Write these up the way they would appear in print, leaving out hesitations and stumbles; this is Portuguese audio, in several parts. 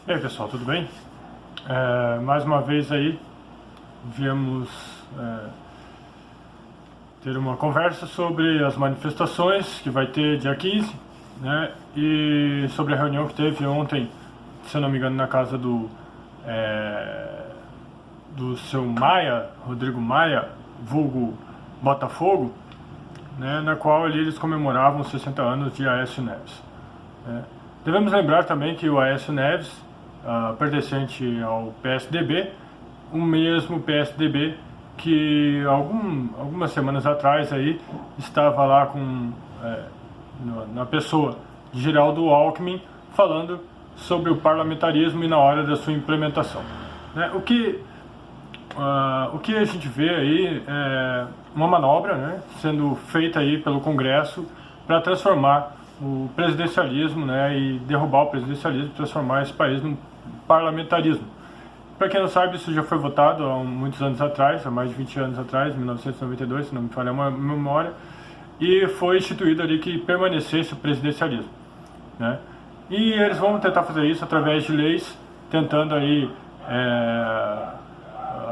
E aí pessoal, tudo bem? Mais uma vez aí viemos ter uma conversa sobre as manifestações que vai ter dia 15, né? E sobre a reunião que teve ontem, se eu não me engano, na casa do seu Maia, Rodrigo Maia, vulgo Botafogo, né? Na qual ali eles comemoravam os 60 anos de Aécio Neves, né? Devemos lembrar também que o Aécio Neves, pertencente ao PSDB, o mesmo PSDB que algumas semanas atrás aí estava lá na pessoa de Geraldo Alckmin falando sobre o parlamentarismo e na hora da sua implementação, né? O que a gente vê aí é uma manobra, né, sendo feita aí pelo Congresso para transformar o presidencialismo, né, e derrubar o presidencialismo, transformar esse país num parlamentarismo. Para quem não sabe, isso já foi votado há muitos anos atrás, há mais de 20 anos atrás, 1992, se não me falha a memória, e foi instituído ali que permanecesse o presidencialismo, né? E eles vão tentar fazer isso através de leis, tentando aí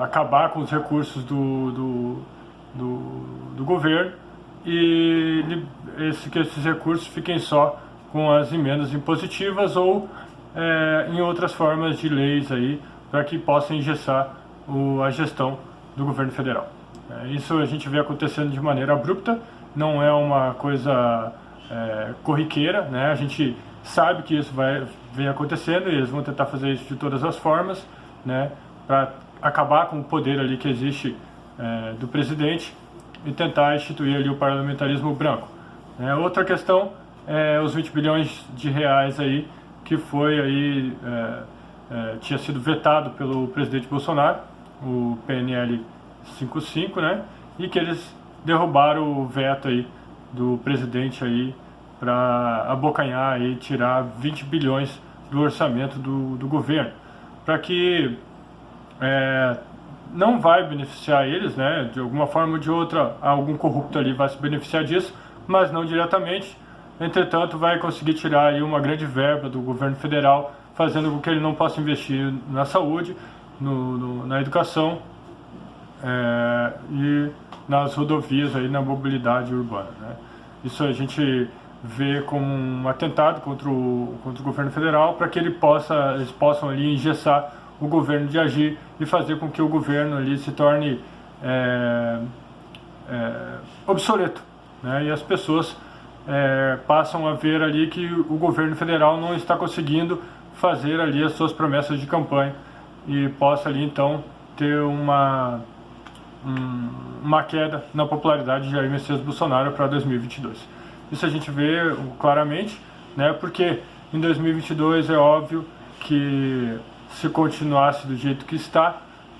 acabar com os recursos do governo e que esses recursos fiquem só com as emendas impositivas ou em outras formas de leis aí, para que possa engessar a gestão do governo federal. Isso a gente vê acontecendo de maneira abrupta, não é uma coisa corriqueira, né? A gente sabe que isso vem acontecendo e eles vão tentar fazer isso de todas as formas, né, para acabar com o poder ali que existe do presidente e tentar instituir ali o parlamentarismo branco. Outra questão é os 20 bilhões de reais aí que foi aí tinha sido vetado pelo presidente Bolsonaro, o PNL 55, né? E que eles derrubaram o veto aí do presidente aí para abocanhar e tirar 20 bilhões do orçamento do governo, para que não vai beneficiar eles, né? De alguma forma ou de outra, algum corrupto ali vai se beneficiar disso, mas não diretamente. Entretanto, vai conseguir tirar aí uma grande verba do governo federal, fazendo com que ele não possa investir na saúde, na educação e nas rodovias, aí, na mobilidade urbana, né? Isso a gente vê como um atentado contra o governo federal, para que eles possam ali engessar o governo de agir e fazer com que o governo ali se torne obsoleto, né? E as pessoas passam a ver ali que o governo federal não está conseguindo fazer ali as suas promessas de campanha e possa ali então ter uma queda na popularidade de Jair Messias Bolsonaro para 2022. Isso a gente vê claramente, né, porque em 2022 é óbvio que se continuasse do jeito que está,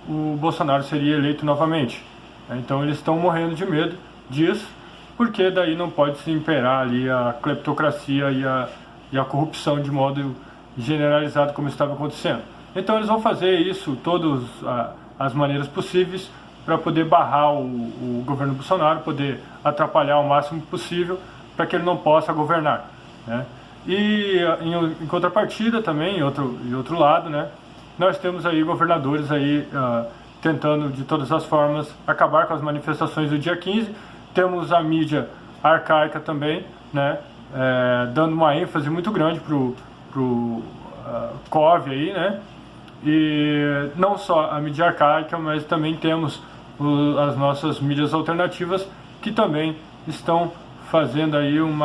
o Bolsonaro seria eleito novamente. Então eles estão morrendo de medo disso, porque daí não pode se imperar ali a cleptocracia e a corrupção de modo generalizado como estava acontecendo. Então eles vão fazer isso todas as maneiras possíveis para poder barrar o governo Bolsonaro, poder atrapalhar o máximo possível para que ele não possa governar, né? E em contrapartida também, em outro lado, né, nós temos aí governadores aí tentando de todas as formas acabar com as manifestações do dia 15. Temos a mídia arcaica também, né, dando uma ênfase muito grande pro COV aí, né? E não só a mídia arcaica, mas também temos as nossas mídias alternativas, que também estão fazendo aí um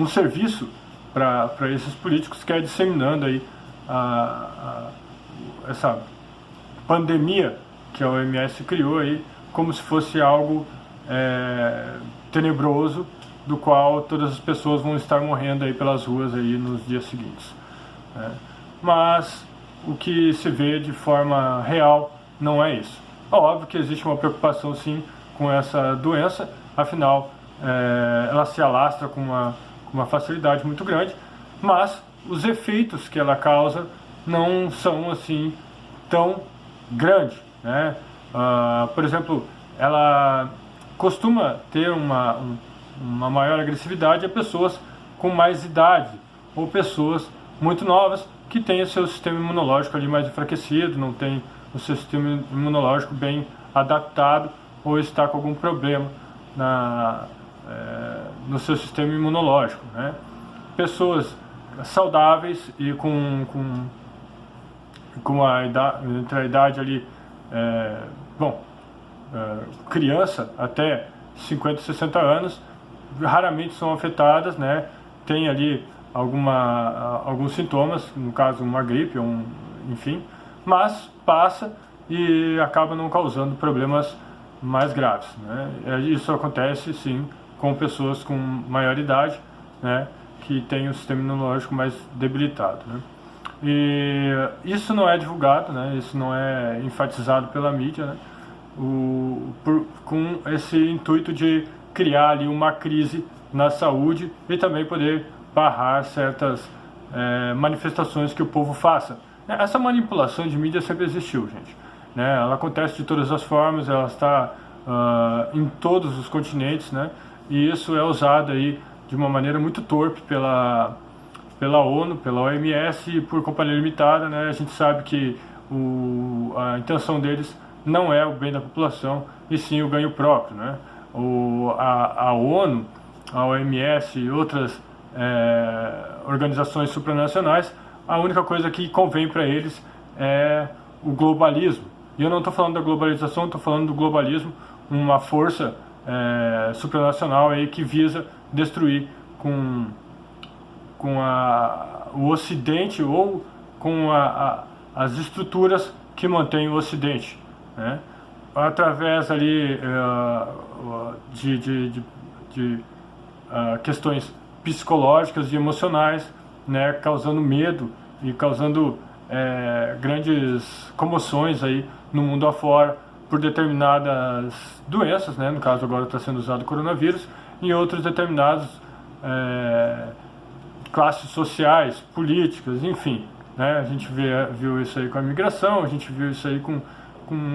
serviço para esses políticos, que é disseminando aí essa pandemia que a OMS criou aí, como se fosse algo tenebroso, do qual todas as pessoas vão estar morrendo aí pelas ruas aí nos dias seguintes, né? Mas o que se vê de forma real não é isso. É óbvio que existe uma preocupação sim com essa doença, afinal ela se alastra com uma facilidade muito grande, mas os efeitos que ela causa não são assim tão grandes, né? Por exemplo, ela costuma ter uma maior agressividade a pessoas com mais idade ou pessoas muito novas, que têm o seu sistema imunológico ali mais enfraquecido, não tem o seu sistema imunológico bem adaptado ou está com algum problema no seu sistema imunológico, né? Pessoas saudáveis e com a idade, entre a idade ali, criança até 50, 60 anos, raramente são afetadas, né? Tem ali alguns sintomas, no caso uma gripe, enfim, mas passa e acaba não causando problemas mais graves, né? Isso acontece sim com pessoas com maior idade, né, que têm o sistema imunológico mais debilitado, né? E isso não é divulgado, né? Isso não é enfatizado pela mídia, né? Com esse intuito de criar ali uma crise na saúde e também poder barrar certas manifestações que o povo faça. Essa manipulação de mídia sempre existiu, gente, né? Ela acontece de todas as formas, ela está em todos os continentes, né? E isso é usado aí de uma maneira muito torpe pela ONU, pela OMS e por companhia limitada, né? A gente sabe que a intenção deles não é o bem da população, e sim o ganho próprio, né? A ONU, a OMS e outras organizações supranacionais, a única coisa que convém para eles é o globalismo. E eu não estou falando da globalização, estou falando do globalismo, uma força supranacional aí que visa destruir com o Ocidente ou com as estruturas que mantêm o Ocidente, né? Através ali de questões psicológicas e emocionais, né, causando medo e causando grandes comoções aí no mundo afora por determinadas doenças, né? No caso agora está sendo usado o coronavírus, e outros determinados classes sociais, políticas, enfim, né? A gente viu isso aí com a migração, a gente viu isso aí com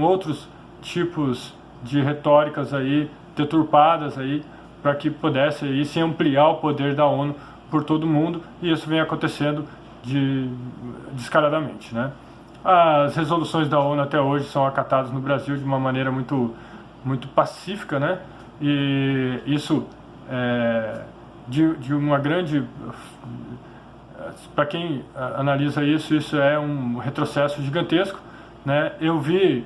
outros tipos de retóricas aí deturpadas aí para que pudesse aí se ampliar o poder da ONU por todo mundo, e isso vem acontecendo descaradamente, né? As resoluções da ONU até hoje são acatadas no Brasil de uma maneira muito pacífica, né? E isso de uma grande... Para quem analisa isso é um retrocesso gigantesco, né? Eu vi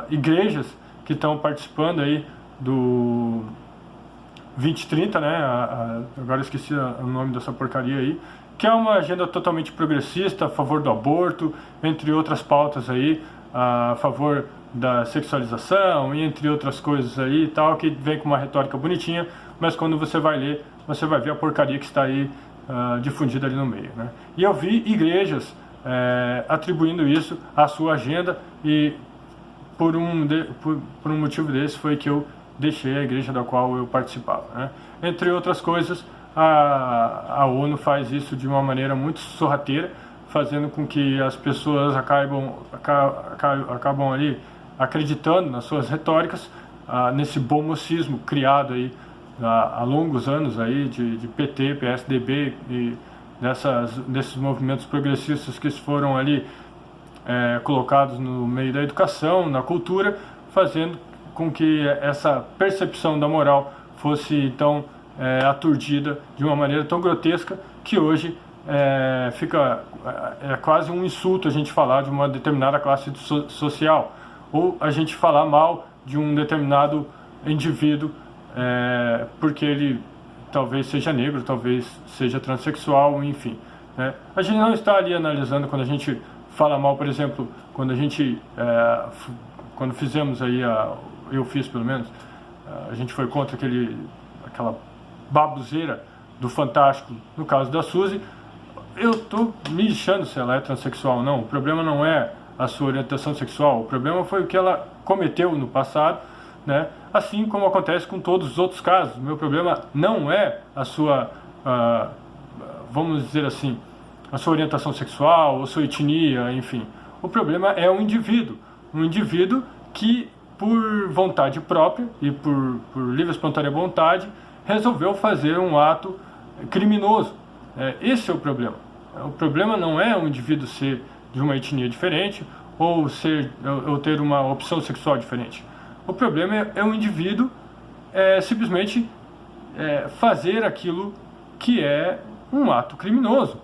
igrejas que estão participando aí do 2030, né? Agora esqueci o nome dessa porcaria aí, que é uma agenda totalmente progressista, a favor do aborto, entre outras pautas aí, a favor da sexualização, e entre outras coisas aí e tal, que vem com uma retórica bonitinha, mas quando você vai ler, você vai ver a porcaria que está aí difundida ali no meio, né? E eu vi igrejas atribuindo isso à sua agenda, e por um motivo desse foi que eu deixei a igreja da qual eu participava, né? Entre outras coisas, a ONU faz isso de uma maneira muito sorrateira, fazendo com que as pessoas acabam ali acreditando nas suas retóricas, nesse bom mocismo criado aí há longos anos aí de PT, PSDB e desses movimentos progressistas que foram ali colocados no meio da educação, na cultura, fazendo com que essa percepção da moral fosse então aturdida de uma maneira tão grotesca que hoje fica quase um insulto a gente falar de uma determinada classe social, ou a gente falar mal de um determinado indivíduo porque ele talvez seja negro, talvez seja transexual, enfim, né? A gente não está ali analisando quando a gente fala mal, por exemplo, quando fizemos aí, eu fiz pelo menos, a gente foi contra aquela baboseira do Fantástico, no caso da Suzy. Eu estou me lixando se ela é transexual ou não. O problema não é a sua orientação sexual, o problema foi o que ela cometeu no passado, né? Assim como acontece com todos os outros casos. O meu problema não é a sua, vamos dizer assim, a sua orientação sexual, a sua etnia, enfim. O problema é um indivíduo que, por vontade própria e por livre e espontânea vontade, resolveu fazer um ato criminoso. Esse é o problema, O problema não é um indivíduo ser de uma etnia diferente ou ter uma opção sexual diferente. O problema é o indivíduo simplesmente fazer aquilo que é um ato criminoso,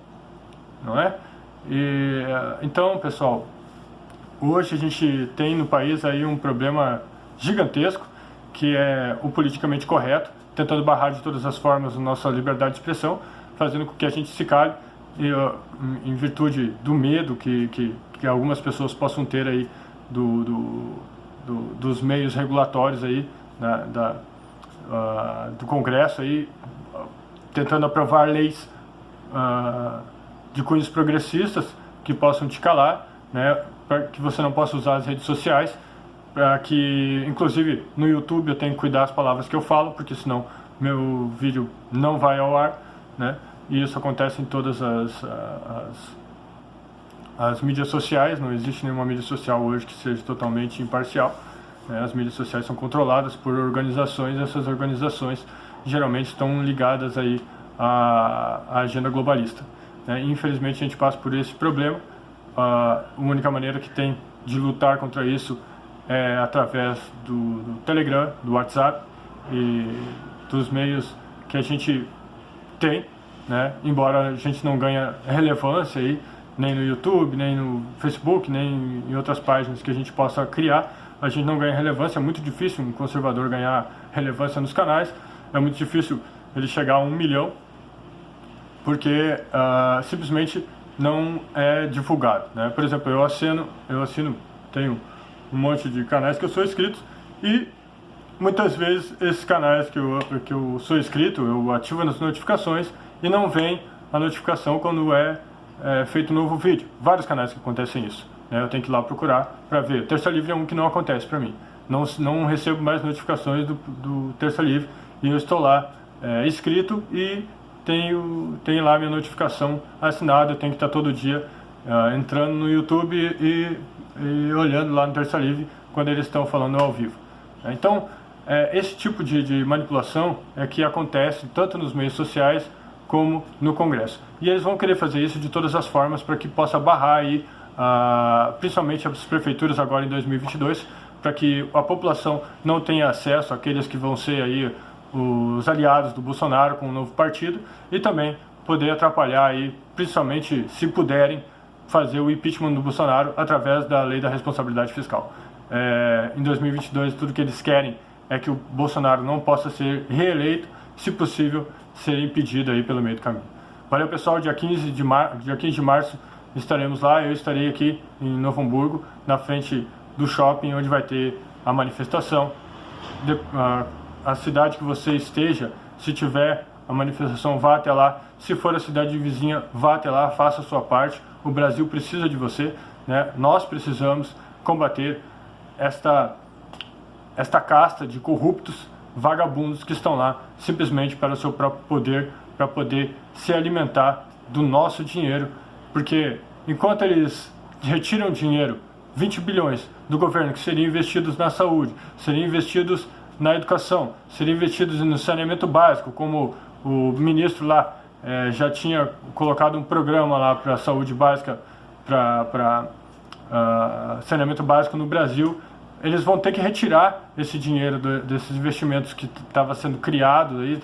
não é? Então, pessoal, hoje a gente tem no país aí um problema gigantesco, que é o politicamente correto, tentando barrar de todas as formas a nossa liberdade de expressão, fazendo com que a gente se cale, em virtude do medo que algumas pessoas possam ter aí dos meios regulatórios aí do Congresso aí, tentando aprovar leis de cunhos progressistas que possam te calar, né, para que você não possa usar as redes sociais, para que, inclusive, no YouTube eu tenho que cuidar das palavras que eu falo, porque senão meu vídeo não vai ao ar, né, e isso acontece em todas as mídias sociais. Não existe nenhuma mídia social hoje que seja totalmente imparcial, né, as mídias sociais são controladas por organizações, e essas organizações geralmente estão ligadas aí à agenda globalista, né. Infelizmente a gente passa por esse problema. A única maneira que tem de lutar contra isso é através do Telegram, do WhatsApp e dos meios que a gente tem, né? Embora a gente não ganhe relevância aí, nem no YouTube, nem no Facebook, nem em outras páginas que a gente possa criar, a gente não ganha relevância. É muito difícil um conservador ganhar relevância nos canais, é muito difícil ele chegar a 1 milhão, porque simplesmente não é divulgado, né? Por exemplo, eu assino, tenho um monte de canais que eu sou inscrito, e muitas vezes esses canais que eu sou inscrito, eu ativo nas notificações e não vem a notificação quando é feito um novo vídeo. Vários canais que acontecem isso, né? Eu tenho que ir lá procurar para ver. Terça Livre é um que não acontece para mim. Não recebo mais notificações do Terça Livre, e eu estou lá inscrito e tenho lá minha notificação assinada. Eu tenho que estar todo dia entrando no YouTube e olhando lá no Terça Livre quando eles estão falando ao vivo. Então, esse tipo de manipulação é que acontece tanto nos meios sociais como no Congresso. E eles vão querer fazer isso de todas as formas para que possa barrar aí, principalmente as prefeituras agora em 2022, para que a população não tenha acesso àqueles que vão ser aí os aliados do Bolsonaro com o novo partido, e também poder atrapalhar aí, principalmente se puderem, fazer o impeachment do Bolsonaro através da lei da responsabilidade fiscal. Em 2022 tudo que eles querem é que o Bolsonaro não possa ser reeleito, se possível ser impedido aí pelo meio do caminho. Valeu, pessoal. Dia 15 de março estaremos lá. Eu estarei aqui em Novo Hamburgo, na frente do shopping, onde vai ter a manifestação. A cidade que você esteja, se tiver a manifestação, vá até lá. Se for a cidade vizinha, vá até lá, faça a sua parte. O Brasil precisa de você, né? Nós precisamos combater esta casta de corruptos, vagabundos que estão lá simplesmente para o seu próprio poder, para poder se alimentar do nosso dinheiro, porque enquanto eles retiram dinheiro, 20 bilhões do governo que seriam investidos na saúde, seriam investidos na educação, seriam investidos no saneamento básico, como o ministro lá já tinha colocado um programa lá para saúde básica, para saneamento básico no Brasil. Eles vão ter que retirar esse dinheiro desses investimentos que estava sendo criado aí,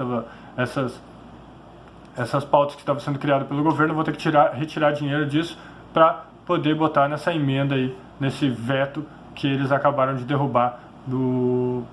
essas pautas que estavam sendo criadas pelo governo, vão ter que retirar dinheiro disso para poder botar nessa emenda aí, nesse veto que eles acabaram de derrubar do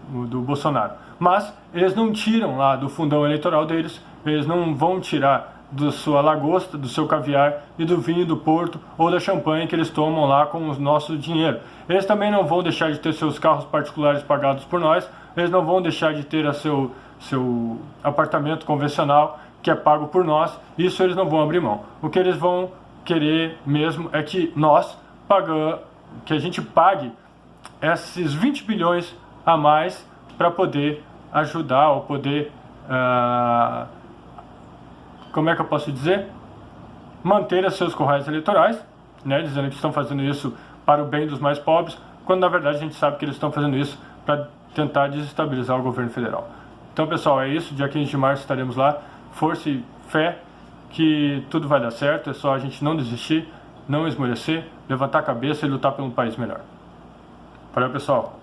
Bolsonaro. Mas eles não tiram lá do fundão eleitoral deles, eles não vão tirar da sua lagosta, do seu caviar e do vinho do Porto ou da champanhe que eles tomam lá com o nosso dinheiro. Eles também não vão deixar de ter seus carros particulares pagados por nós, eles não vão deixar de ter seu apartamento convencional que é pago por nós. Isso eles não vão abrir mão. O que eles vão querer mesmo é que que a gente pague esses 20 bilhões a mais para poder ajudar ou poder, como é que eu posso dizer, manter os seus currais eleitorais, né, dizendo que estão fazendo isso para o bem dos mais pobres, quando na verdade a gente sabe que eles estão fazendo isso para tentar desestabilizar o governo federal. Então, pessoal, é isso. Dia 15 de março estaremos lá. Força e fé, que tudo vai dar certo, é só a gente não desistir, não esmorecer, levantar a cabeça e lutar por um país melhor. Valeu, pessoal!